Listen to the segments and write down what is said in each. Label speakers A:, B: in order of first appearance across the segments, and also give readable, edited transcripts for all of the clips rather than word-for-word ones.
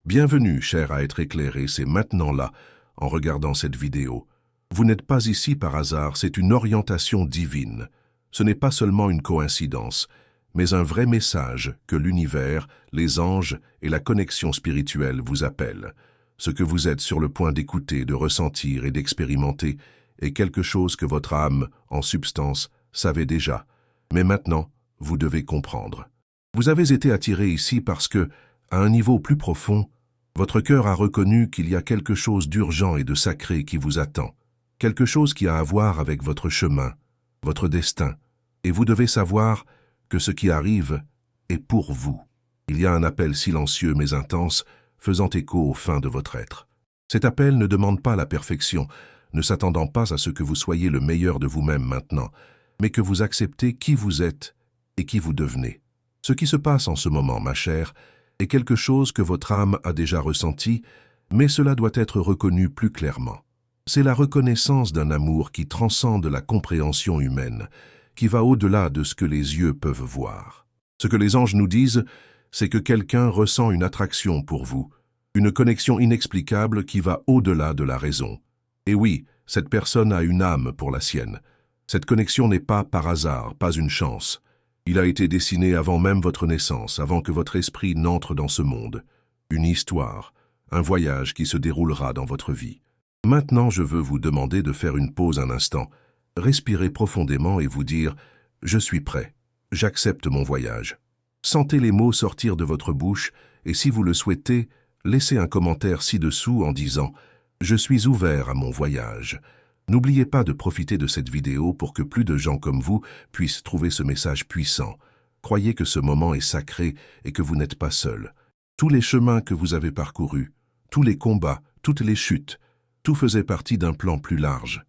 A: Bienvenue, cher à être éclairé, c'est maintenant là, en regardant cette vidéo. Vous n'êtes pas ici par hasard, c'est une orientation divine. Ce n'est pas seulement une coïncidence, mais un vrai message que l'univers, les anges et la connexion spirituelle vous appellent. Ce que vous êtes sur le point d'écouter, de ressentir et d'expérimenter est quelque chose que votre âme, en substance, savait déjà. Mais maintenant, vous devez comprendre. Vous avez été attiré ici parce que, à un niveau plus profond, votre cœur a reconnu qu'il y a quelque chose d'urgent et de sacré qui vous attend, quelque chose qui a à voir avec votre chemin, votre destin, et vous devez savoir que ce qui arrive est pour vous. Il y a un appel silencieux mais intense, faisant écho au fin de votre être. Cet appel ne demande pas la perfection, ne s'attendant pas à ce que vous soyez le meilleur de vous-même maintenant, mais que vous acceptez qui vous êtes et qui vous devenez. Ce qui se passe en ce moment, ma chère, est quelque chose que votre âme a déjà ressenti, mais cela doit être reconnu plus clairement. C'est la reconnaissance d'un amour qui transcende la compréhension humaine, qui va au-delà de ce que les yeux peuvent voir. Ce que les anges nous disent, c'est que quelqu'un ressent une attraction pour vous, une connexion inexplicable qui va au-delà de la raison. Et oui, cette personne a une âme pour la sienne. Cette connexion n'est pas par hasard, pas une chance. Il a été dessiné avant même votre naissance, avant que votre esprit n'entre dans ce monde. Une histoire, un voyage qui se déroulera dans votre vie. Maintenant, je veux vous demander de faire une pause un instant, respirer profondément et vous dire « Je suis prêt, j'accepte mon voyage ». Sentez les mots sortir de votre bouche et si vous le souhaitez, laissez un commentaire ci-dessous en disant « Je suis ouvert à mon voyage ». N'oubliez pas de profiter de cette vidéo pour que plus de gens comme vous puissent trouver ce message puissant. Croyez que ce moment est sacré et que vous n'êtes pas seul. Tous les chemins que vous avez parcourus, tous les combats, toutes les chutes, tout faisait partie d'un plan plus large.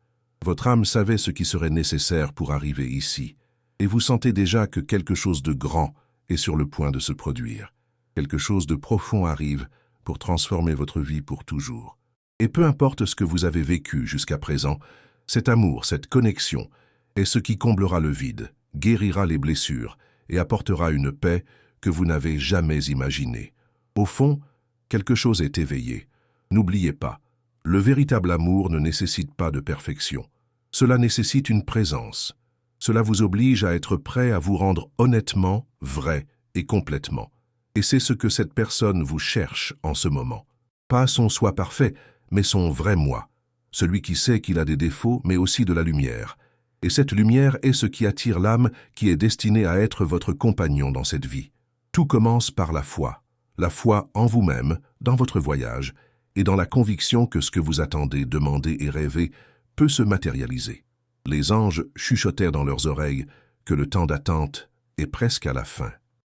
A: Votre âme savait ce qui serait nécessaire pour arriver ici. Et vous sentez déjà que quelque chose de grand est sur le point de se produire. Quelque chose de profond arrive pour transformer votre vie pour toujours. Et peu importe ce que vous avez vécu jusqu'à présent, cet amour, cette connexion, est ce qui comblera le vide, guérira les blessures et apportera une paix que vous n'avez jamais imaginée. Au fond, quelque chose est éveillé. N'oubliez pas, le véritable amour ne nécessite pas de perfection. Cela nécessite une présence. Cela vous oblige à être prêt à vous rendre honnêtement, vrai et complètement. Et c'est ce que cette personne vous cherche en ce moment. Pas son soi parfait, mais son vrai moi, celui qui sait qu'il a des défauts, mais aussi de la lumière. Et cette lumière est ce qui attire l'âme qui est destinée à être votre compagnon dans cette vie. Tout commence par la foi en vous-même, dans votre voyage, et dans la conviction que ce que vous attendez, demandez et rêvez peut se matérialiser. Les anges chuchotèrent dans leurs oreilles que le temps d'attente est presque à la fin.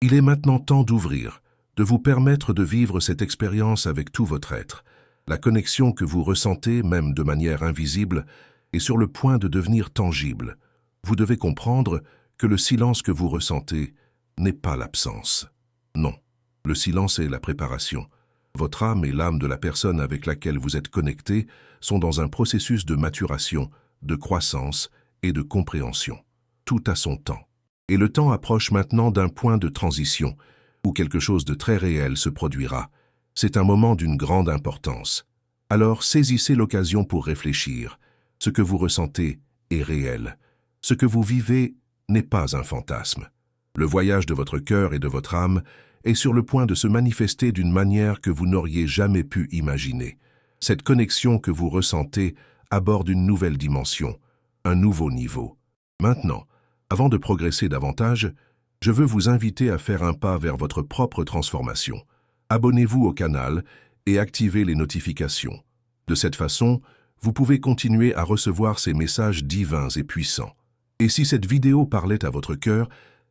A: Il est maintenant temps d'ouvrir, de vous permettre de vivre cette expérience avec tout votre être. La connexion que vous ressentez, même de manière invisible, est sur le point de devenir tangible. Vous devez comprendre que le silence que vous ressentez n'est pas l'absence. Non, le silence est la préparation. Votre âme et l'âme de la personne avec laquelle vous êtes connecté sont dans un processus de maturation, de croissance et de compréhension. Tout a son temps. Et le temps approche maintenant d'un point de transition, où quelque chose de très réel se produira. C'est un moment d'une grande importance. Alors saisissez l'occasion pour réfléchir. Ce que vous ressentez est réel. Ce que vous vivez n'est pas un fantasme. Le voyage de votre cœur et de votre âme est sur le point de se manifester d'une manière que vous n'auriez jamais pu imaginer. Cette connexion que vous ressentez aborde une nouvelle dimension, un nouveau niveau. Maintenant, avant de progresser davantage, je veux vous inviter à faire un pas vers votre propre transformation. Abonnez-vous au canal et activez les notifications. De cette façon, vous pouvez continuer à recevoir ces messages divins et puissants. Et si cette vidéo parlait à votre cœur,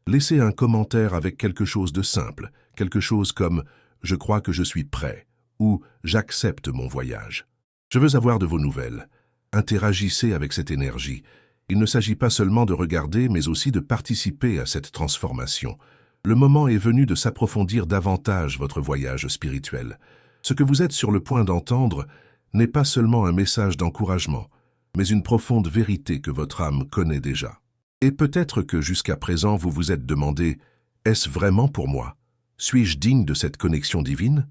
A: laissez un commentaire avec quelque chose de simple, quelque chose comme « Je crois que je suis prêt » ou « J'accepte mon voyage ». Je veux avoir de vos nouvelles. Interagissez avec cette énergie. Il ne s'agit pas seulement de regarder, mais aussi de participer à cette transformation. Le moment est venu de s'approfondir davantage votre voyage spirituel. Ce que vous êtes sur le point d'entendre n'est pas seulement un message d'encouragement, mais une profonde vérité que votre âme connaît déjà. Et peut-être que jusqu'à présent vous vous êtes demandé « Est-ce vraiment pour moi? Suis-je digne de cette connexion divine ?»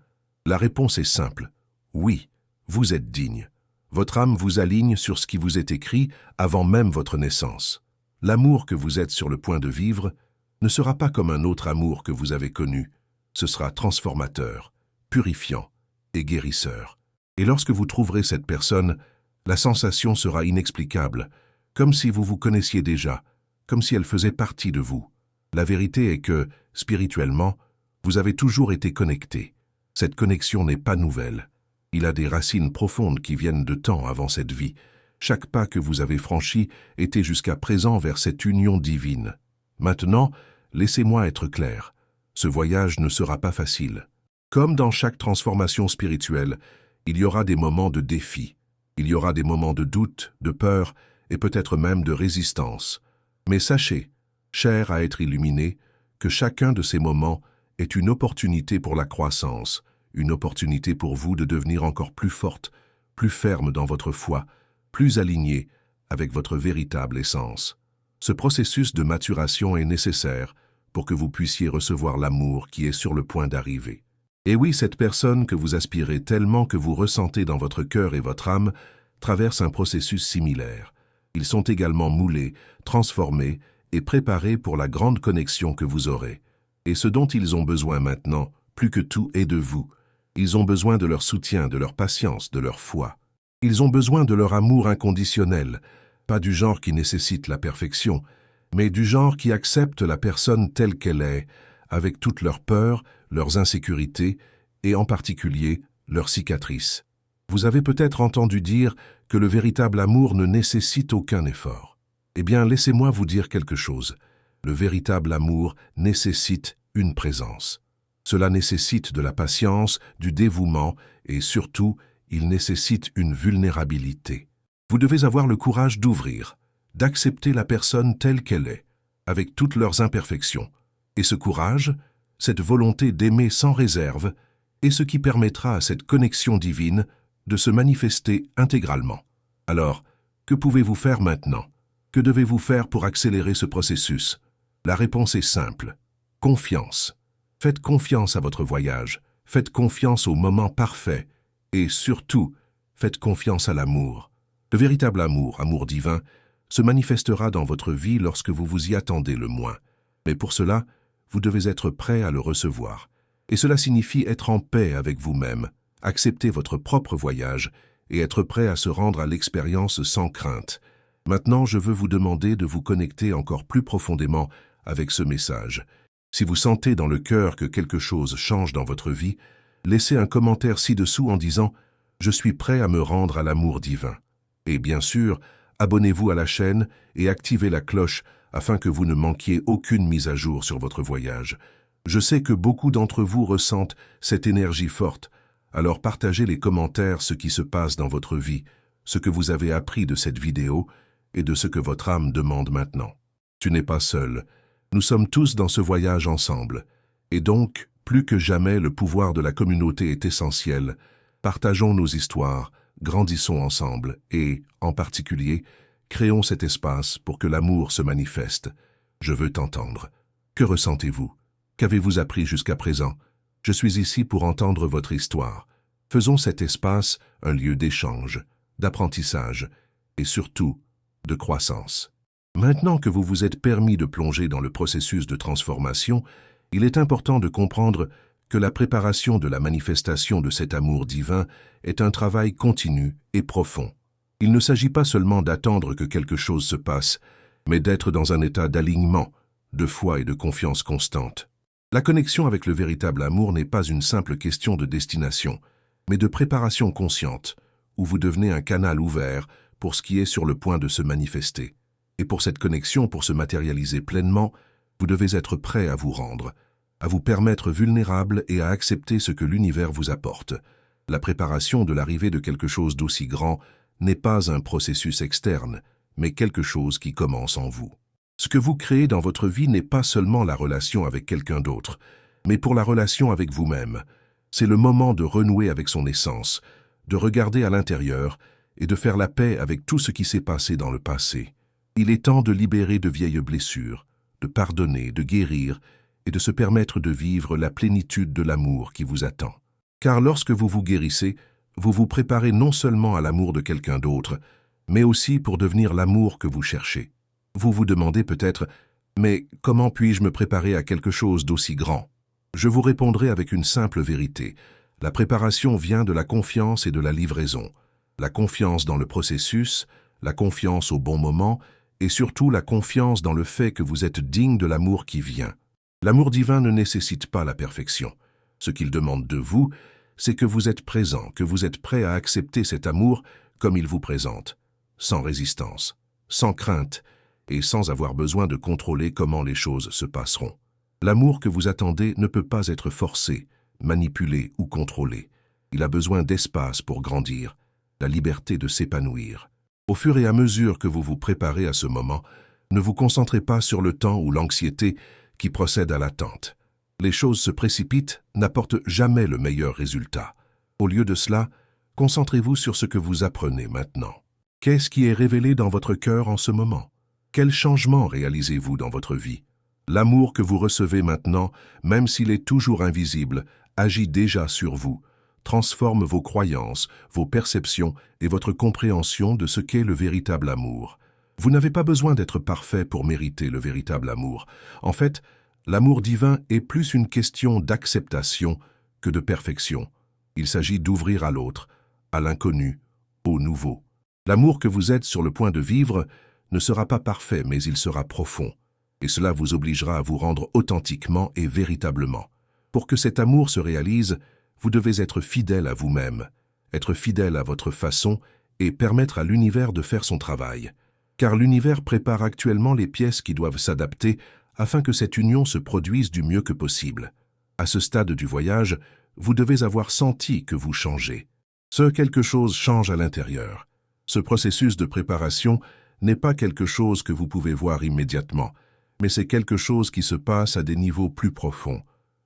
A: La réponse est simple. Oui, vous êtes digne. Votre âme vous aligne sur ce qui vous est écrit avant même votre naissance. L'amour que vous êtes sur le point de vivre ne sera pas comme un autre amour que vous avez connu. Ce sera transformateur, purifiant et guérisseur. Et lorsque vous trouverez cette personne, la sensation sera inexplicable, comme si vous vous connaissiez déjà, comme si elle faisait partie de vous. La vérité est que, spirituellement, vous avez toujours été connectés. Cette connexion n'est pas nouvelle. Il a des racines profondes qui viennent de temps avant cette vie. Chaque pas que vous avez franchi était jusqu'à présent vers cette union divine. Maintenant, laissez-moi être clair. Ce voyage ne sera pas facile. Comme dans chaque transformation spirituelle, il y aura des moments de défi. Il y aura des moments de doute, de peur et peut-être même de résistance. Mais sachez, chers à être illuminés, que chacun de ces moments est une opportunité pour la croissance, une opportunité pour vous de devenir encore plus forte, plus ferme dans votre foi, plus alignée avec votre véritable essence. Ce processus de maturation est nécessaire pour que vous puissiez recevoir l'amour qui est sur le point d'arriver. Et oui, cette personne que vous aspirez tellement que vous ressentez dans votre cœur et votre âme traverse un processus similaire. Ils sont également moulés, transformés et préparés pour la grande connexion que vous aurez. Et ce dont ils ont besoin maintenant, plus que tout, est de vous. Ils ont besoin de leur soutien, de leur patience, de leur foi. Ils ont besoin de leur amour inconditionnel, pas du genre qui nécessite la perfection, mais du genre qui accepte la personne telle qu'elle est, avec toutes leurs peurs, leurs insécurités et en particulier leurs cicatrices. Vous avez peut-être entendu dire que le véritable amour ne nécessite aucun effort. Eh bien, laissez-moi vous dire quelque chose. Le véritable amour nécessite une présence. Cela nécessite de la patience, du dévouement et surtout, il nécessite une vulnérabilité. Vous devez avoir le courage d'ouvrir, d'accepter la personne telle qu'elle est, avec toutes leurs imperfections. Et ce courage, cette volonté d'aimer sans réserve, est ce qui permettra à cette connexion divine de se manifester intégralement. Alors, que pouvez-vous faire maintenant? Que devez-vous faire pour accélérer ce processus? La réponse est simple. Confiance. Faites confiance à votre voyage, faites confiance au moment parfait et surtout, faites confiance à l'amour. Le véritable amour, amour divin, se manifestera dans votre vie lorsque vous vous y attendez le moins. Mais pour cela, vous devez être prêt à le recevoir. Et cela signifie être en paix avec vous-même, accepter votre propre voyage et être prêt à se rendre à l'expérience sans crainte. Maintenant, je veux vous demander de vous connecter encore plus profondément avec ce message. Si vous sentez dans le cœur que quelque chose change dans votre vie, laissez un commentaire ci-dessous en disant « Je suis prêt à me rendre à l'amour divin ». Et bien sûr, abonnez-vous à la chaîne et activez la cloche afin que vous ne manquiez aucune mise à jour sur votre voyage. Je sais que beaucoup d'entre vous ressentent cette énergie forte, alors partagez les commentaires ce qui se passe dans votre vie, ce que vous avez appris de cette vidéo et de ce que votre âme demande maintenant. Tu n'es pas seul, nous sommes tous dans ce voyage ensemble, et donc, plus que jamais, le pouvoir de la communauté est essentiel. Partageons nos histoires, grandissons ensemble et, en particulier, créons cet espace pour que l'amour se manifeste. Je veux t'entendre. Que ressentez-vous? Qu'avez-vous appris jusqu'à présent? Je suis ici pour entendre votre histoire. Faisons cet espace un lieu d'échange, d'apprentissage et surtout de croissance. Maintenant que vous vous êtes permis de plonger dans le processus de transformation, il est important de comprendre que la préparation de la manifestation de cet amour divin est un travail continu et profond. Il ne s'agit pas seulement d'attendre que quelque chose se passe, mais d'être dans un état d'alignement, de foi et de confiance constante. La connexion avec le véritable amour n'est pas une simple question de destination, mais de préparation consciente, où vous devenez un canal ouvert pour ce qui est sur le point de se manifester. Et pour cette connexion, pour se matérialiser pleinement, vous devez être prêt à vous rendre, à vous permettre vulnérable et à accepter ce que l'univers vous apporte. La préparation de l'arrivée de quelque chose d'aussi grand n'est pas un processus externe, mais quelque chose qui commence en vous. Ce que vous créez dans votre vie n'est pas seulement la relation avec quelqu'un d'autre, mais pour la relation avec vous-même. C'est le moment de renouer avec son essence, de regarder à l'intérieur et de faire la paix avec tout ce qui s'est passé dans le passé. Il est temps de libérer de vieilles blessures, de pardonner, de guérir et de se permettre de vivre la plénitude de l'amour qui vous attend. Car lorsque vous vous guérissez, vous vous préparez non seulement à l'amour de quelqu'un d'autre, mais aussi pour devenir l'amour que vous cherchez. Vous vous demandez peut-être, mais comment puis-je me préparer à quelque chose d'aussi grand? Je vous répondrai avec une simple vérité. La préparation vient de la confiance et de la livraison. La confiance dans le processus, la confiance au bon moment, et surtout la confiance dans le fait que vous êtes digne de l'amour qui vient. L'amour divin ne nécessite pas la perfection. Ce qu'il demande de vous, c'est que vous êtes présent, que vous êtes prêt à accepter cet amour comme il vous présente, sans résistance, sans crainte et sans avoir besoin de contrôler comment les choses se passeront. L'amour que vous attendez ne peut pas être forcé, manipulé ou contrôlé. Il a besoin d'espace pour grandir, la liberté de s'épanouir. Au fur et à mesure que vous vous préparez à ce moment, ne vous concentrez pas sur le temps ou l'anxiété qui procède à l'attente. Les choses se précipitent, n'apportent jamais le meilleur résultat. Au lieu de cela, concentrez-vous sur ce que vous apprenez maintenant. Qu'est-ce qui est révélé dans votre cœur en ce moment? Quel changement réalisez-vous dans votre vie? L'amour que vous recevez maintenant, même s'il est toujours invisible, agit déjà sur vous, transforme vos croyances, vos perceptions et votre compréhension de ce qu'est le véritable amour. Vous n'avez pas besoin d'être parfait pour mériter le véritable amour. En fait, l'amour divin est plus une question d'acceptation que de perfection. Il s'agit d'ouvrir à l'autre, à l'inconnu, au nouveau. L'amour que vous êtes sur le point de vivre ne sera pas parfait, mais il sera profond. Et cela vous obligera à vous rendre authentiquement et véritablement. Pour que cet amour se réalise, vous devez être fidèle à vous-même, être fidèle à votre façon et permettre à l'univers de faire son travail. Car l'univers prépare actuellement les pièces qui doivent s'adapter afin que cette union se produise du mieux que possible. À ce stade du voyage, vous devez avoir senti que vous changez. Quelque chose change à l'intérieur. Ce processus de préparation n'est pas quelque chose que vous pouvez voir immédiatement, mais c'est quelque chose qui se passe à des niveaux plus profonds.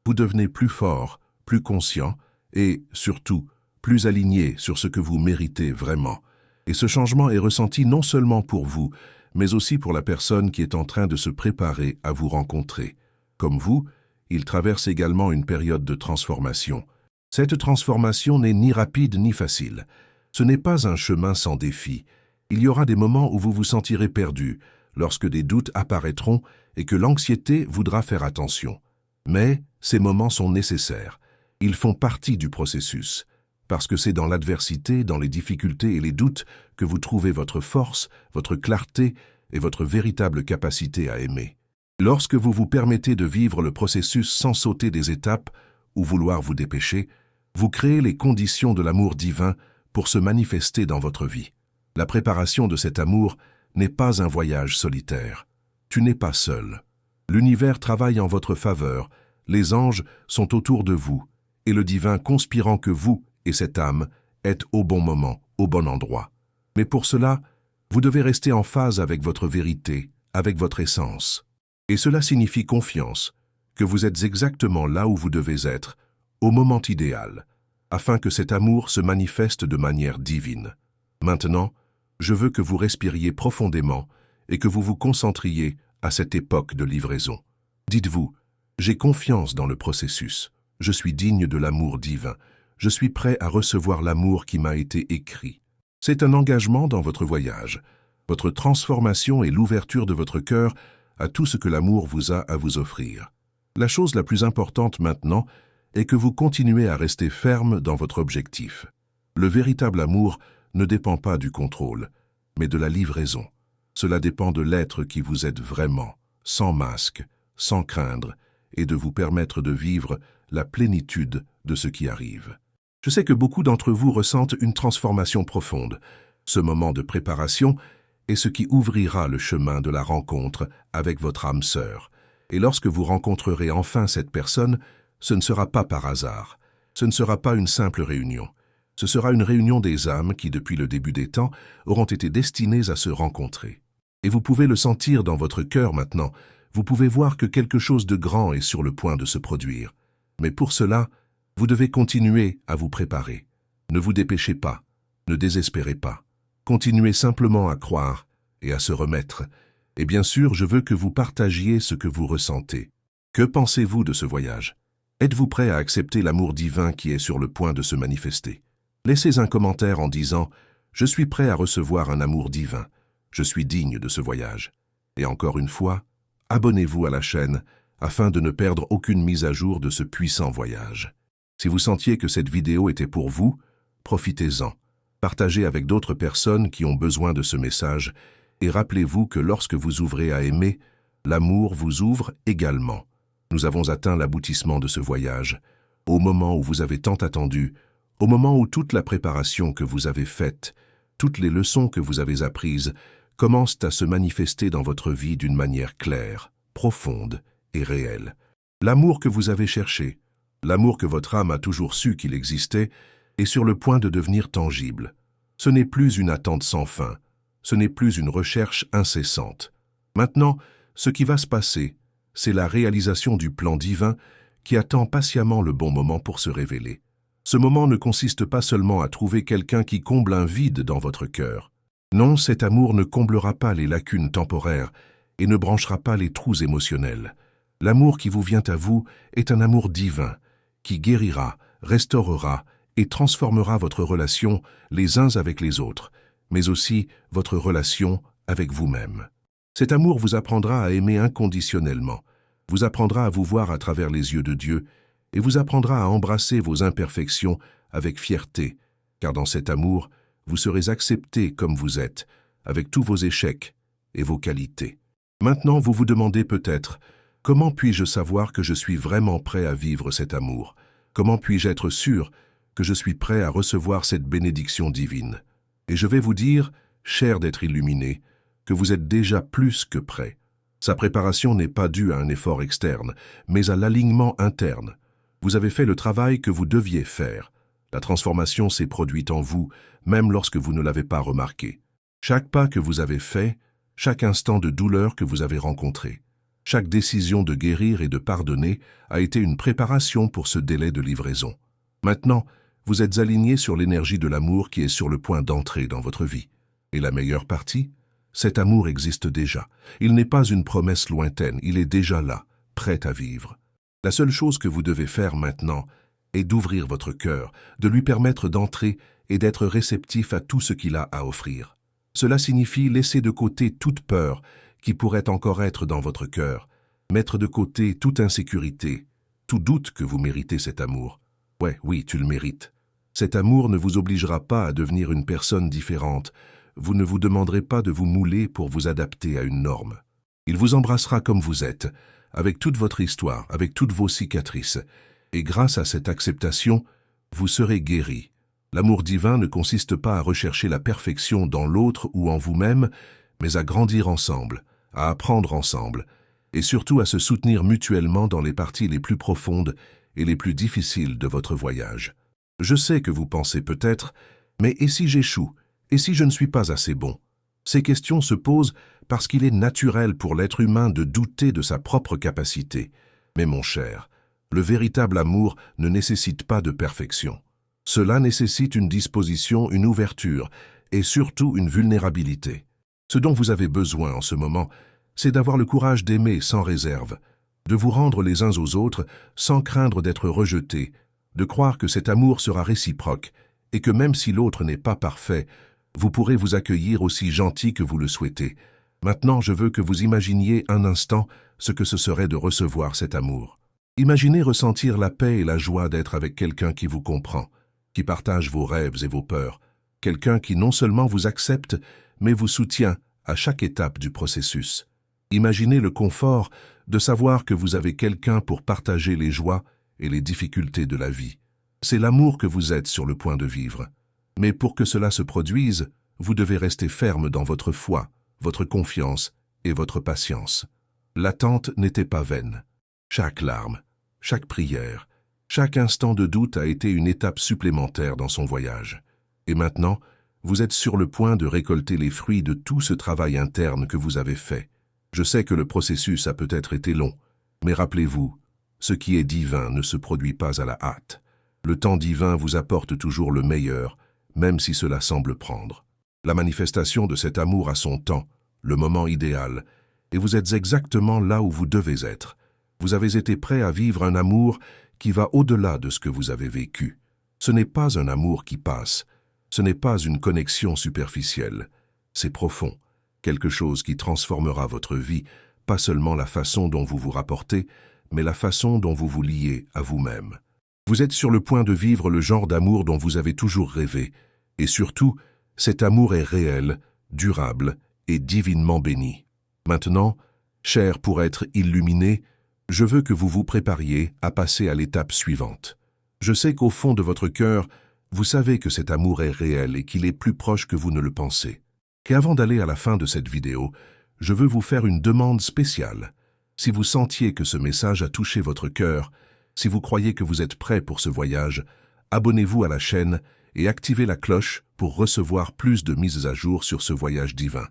A: Vous devenez plus fort, plus conscient et, surtout, plus aligné sur ce que vous méritez vraiment. Et ce changement est ressenti non seulement pour vous, mais aussi pour la personne qui est en train de se préparer à vous rencontrer. Comme vous, il traverse également une période de transformation. Cette transformation n'est ni rapide ni facile. Ce n'est pas un chemin sans défi. Il y aura des moments où vous vous sentirez perdu, lorsque des doutes apparaîtront et que l'anxiété voudra faire attention. Mais ces moments sont nécessaires. Ils font partie du processus. Parce que c'est dans l'adversité, dans les difficultés et les doutes que vous trouvez votre force, votre clarté et votre véritable capacité à aimer. Lorsque vous vous permettez de vivre le processus sans sauter des étapes ou vouloir vous dépêcher, vous créez les conditions de l'amour divin pour se manifester dans votre vie. La préparation de cet amour n'est pas un voyage solitaire. Tu n'es pas seul. L'univers travaille en votre faveur, les anges sont autour de vous, et le divin conspirant que vous et cette âme êtes au bon moment, au bon endroit. Mais pour cela, vous devez rester en phase avec votre vérité, avec votre essence. Et cela signifie confiance, que vous êtes exactement là où vous devez être, au moment idéal, afin que cet amour se manifeste de manière divine. Maintenant, je veux que vous respiriez profondément et que vous vous concentriez à cette époque de livraison. Dites-vous, j'ai confiance dans le processus, je suis digne de l'amour divin, je suis prêt à recevoir l'amour qui m'a été écrit. C'est un engagement dans votre voyage, votre transformation et l'ouverture de votre cœur à tout ce que l'amour vous a à vous offrir. La chose la plus importante maintenant est que vous continuez à rester ferme dans votre objectif. Le véritable amour ne dépend pas du contrôle, mais de la livraison. Cela dépend de l'être qui vous êtes vraiment, sans masque, sans craindre, et de vous permettre de vivre la plénitude de ce qui arrive. Je sais que beaucoup d'entre vous ressentent une transformation profonde. Ce moment de préparation est ce qui ouvrira le chemin de la rencontre avec votre âme sœur. Et lorsque vous rencontrerez enfin cette personne, ce ne sera pas par hasard. Ce ne sera pas une simple réunion. Ce sera une réunion des âmes qui, depuis le début des temps, auront été destinées à se rencontrer. Et vous pouvez le sentir dans votre cœur maintenant. Vous pouvez voir que quelque chose de grand est sur le point de se produire. Mais pour cela, vous devez continuer à vous préparer. Ne vous dépêchez pas, ne désespérez pas. Continuez simplement à croire et à se remettre. Et bien sûr, je veux que vous partagiez ce que vous ressentez. Que pensez-vous de ce voyage? Êtes-vous prêt à accepter l'amour divin qui est sur le point de se manifester? Laissez un commentaire en disant « Je suis prêt à recevoir un amour divin. Je suis digne de ce voyage. » Et encore une fois, abonnez-vous à la chaîne afin de ne perdre aucune mise à jour de ce puissant voyage. Si vous sentiez que cette vidéo était pour vous, profitez-en. Partagez avec d'autres personnes qui ont besoin de ce message et rappelez-vous que lorsque vous ouvrez à aimer, l'amour vous ouvre également. Nous avons atteint l'aboutissement de ce voyage, au moment où vous avez tant attendu, au moment où toute la préparation que vous avez faite, toutes les leçons que vous avez apprises commencent à se manifester dans votre vie d'une manière claire, profonde et réelle. L'amour que vous avez cherché, l'amour que votre âme a toujours su qu'il existait, est sur le point de devenir tangible. Ce n'est plus une attente sans fin, ce n'est plus une recherche incessante. Maintenant, ce qui va se passer, c'est la réalisation du plan divin qui attend patiemment le bon moment pour se révéler. Ce moment ne consiste pas seulement à trouver quelqu'un qui comble un vide dans votre cœur. Non, cet amour ne comblera pas les lacunes temporaires et ne branchera pas les trous émotionnels. L'amour qui vous vient à vous est un amour divin, qui guérira, restaurera et transformera votre relation les uns avec les autres, mais aussi votre relation avec vous-même. Cet amour vous apprendra à aimer inconditionnellement, vous apprendra à vous voir à travers les yeux de Dieu et vous apprendra à embrasser vos imperfections avec fierté, car dans cet amour, vous serez accepté comme vous êtes, avec tous vos échecs et vos qualités. Maintenant, vous vous demandez peut-être, comment puis-je savoir que je suis vraiment prêt à vivre cet amour? Comment puis-je être sûr que je suis prêt à recevoir cette bénédiction divine? Et je vais vous dire, cher d'être illuminé, que vous êtes déjà plus que prêt. Sa préparation n'est pas due à un effort externe, mais à l'alignement interne. Vous avez fait le travail que vous deviez faire. La transformation s'est produite en vous, même lorsque vous ne l'avez pas remarqué. Chaque pas que vous avez fait, chaque instant de douleur que vous avez rencontré, chaque décision de guérir et de pardonner a été une préparation pour ce délai de livraison. Maintenant, vous êtes aligné sur l'énergie de l'amour qui est sur le point d'entrer dans votre vie. Et la meilleure partie? Cet amour existe déjà. Il n'est pas une promesse lointaine, il est déjà là, prêt à vivre. La seule chose que vous devez faire maintenant est d'ouvrir votre cœur, de lui permettre d'entrer et d'être réceptif à tout ce qu'il a à offrir. Cela signifie laisser de côté toute peur qui pourrait encore être dans votre cœur, mettre de côté toute insécurité, tout doute que vous méritez cet amour. Ouais, oui, tu le mérites. Cet amour ne vous obligera pas à devenir une personne différente. Vous ne vous demanderez pas de vous mouler pour vous adapter à une norme. Il vous embrassera comme vous êtes, avec toute votre histoire, avec toutes vos cicatrices. Et grâce à cette acceptation, vous serez guéri. L'amour divin ne consiste pas à rechercher la perfection dans l'autre ou en vous-même, mais à grandir ensemble, à apprendre ensemble, et surtout à se soutenir mutuellement dans les parties les plus profondes et les plus difficiles de votre voyage. Je sais que vous pensez peut-être, mais et si j'échoue? Et si je ne suis pas assez bon? Ces questions se posent parce qu'il est naturel pour l'être humain de douter de sa propre capacité. Mais mon cher, le véritable amour ne nécessite pas de perfection. Cela nécessite une disposition, une ouverture et surtout une vulnérabilité. Ce dont vous avez besoin en ce moment, c'est d'avoir le courage d'aimer sans réserve, de vous rendre les uns aux autres sans craindre d'être rejetés, de croire que cet amour sera réciproque et que même si l'autre n'est pas parfait, vous pourrez vous accueillir aussi gentil que vous le souhaitez. Maintenant, je veux que vous imaginiez un instant ce que ce serait de recevoir cet amour. Imaginez ressentir la paix et la joie d'être avec quelqu'un qui vous comprend, qui partage vos rêves et vos peurs, quelqu'un qui non seulement vous accepte, mais vous soutient à chaque étape du processus. Imaginez le confort de savoir que vous avez quelqu'un pour partager les joies et les difficultés de la vie. C'est l'amour que vous êtes sur le point de vivre. Mais pour que cela se produise, vous devez rester ferme dans votre foi, votre confiance et votre patience. L'attente n'était pas vaine. Chaque larme, chaque prière, chaque instant de doute a été une étape supplémentaire dans son voyage. Et maintenant, vous êtes sur le point de récolter les fruits de tout ce travail interne que vous avez fait. Je sais que le processus a peut-être été long, mais rappelez-vous, ce qui est divin ne se produit pas à la hâte. Le temps divin vous apporte toujours le meilleur, même si cela semble prendre. La manifestation de cet amour a son temps, le moment idéal, et vous êtes exactement là où vous devez être. Vous avez été prêt à vivre un amour qui va au-delà de ce que vous avez vécu. Ce n'est pas un amour qui passe, ce n'est pas une connexion superficielle, c'est profond, quelque chose qui transformera votre vie, pas seulement la façon dont vous vous rapportez, mais la façon dont vous vous liez à vous-même. Vous êtes sur le point de vivre le genre d'amour dont vous avez toujours rêvé, et surtout, cet amour est réel, durable et divinement béni. Maintenant, cher pour être illuminé, je veux que vous vous prépariez à passer à l'étape suivante. Je sais qu'au fond de votre cœur, vous savez que cet amour est réel et qu'il est plus proche que vous ne le pensez. Et avant d'aller à la fin de cette vidéo, je veux vous faire une demande spéciale. Si vous sentiez que ce message a touché votre cœur, si vous croyez que vous êtes prêt pour ce voyage, abonnez-vous à la chaîne et activez la cloche pour recevoir plus de mises à jour sur ce voyage divin.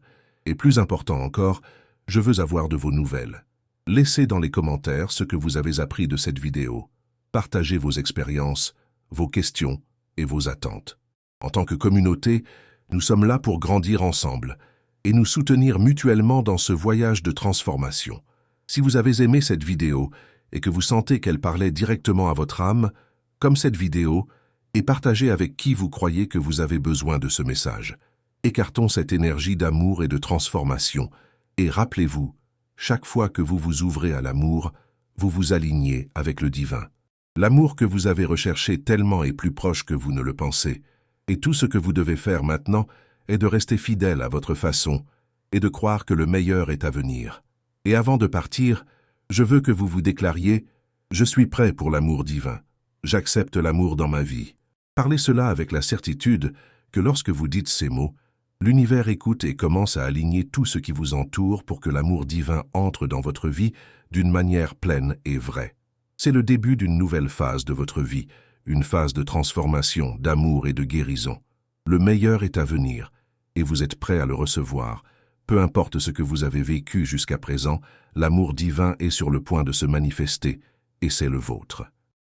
A: Et plus important encore, je veux avoir de vos nouvelles. Laissez dans les commentaires ce que vous avez appris de cette vidéo. Partagez vos expériences, vos questions et vos attentes. En tant que communauté, nous sommes là pour grandir ensemble et nous soutenir mutuellement dans ce voyage de transformation. Si vous avez aimé cette vidéo et que vous sentez qu'elle parlait directement à votre âme, comme cette vidéo, et partagez avec qui vous croyez que vous avez besoin de ce message. Écartons cette énergie d'amour et de transformation, et rappelez-vous, chaque fois que vous vous ouvrez à l'amour, vous vous alignez avec le divin. L'amour que vous avez recherché tellement est plus proche que vous ne le pensez, et tout ce que vous devez faire maintenant est de rester fidèle à votre façon et de croire que le meilleur est à venir. Et avant de partir, je veux que vous vous déclariez « Je suis prêt pour l'amour divin. J'accepte l'amour dans ma vie. » Parlez cela avec la certitude que lorsque vous dites ces mots, l'univers écoute et commence à aligner tout ce qui vous entoure pour que l'amour divin entre dans votre vie d'une manière pleine et vraie. C'est le début d'une nouvelle phase de votre vie, une phase de transformation, d'amour et de guérison. Le meilleur est à venir, et vous êtes prêt à le recevoir. Peu importe ce que vous avez vécu jusqu'à présent, l'amour divin est sur le point de se manifester, et c'est le vôtre.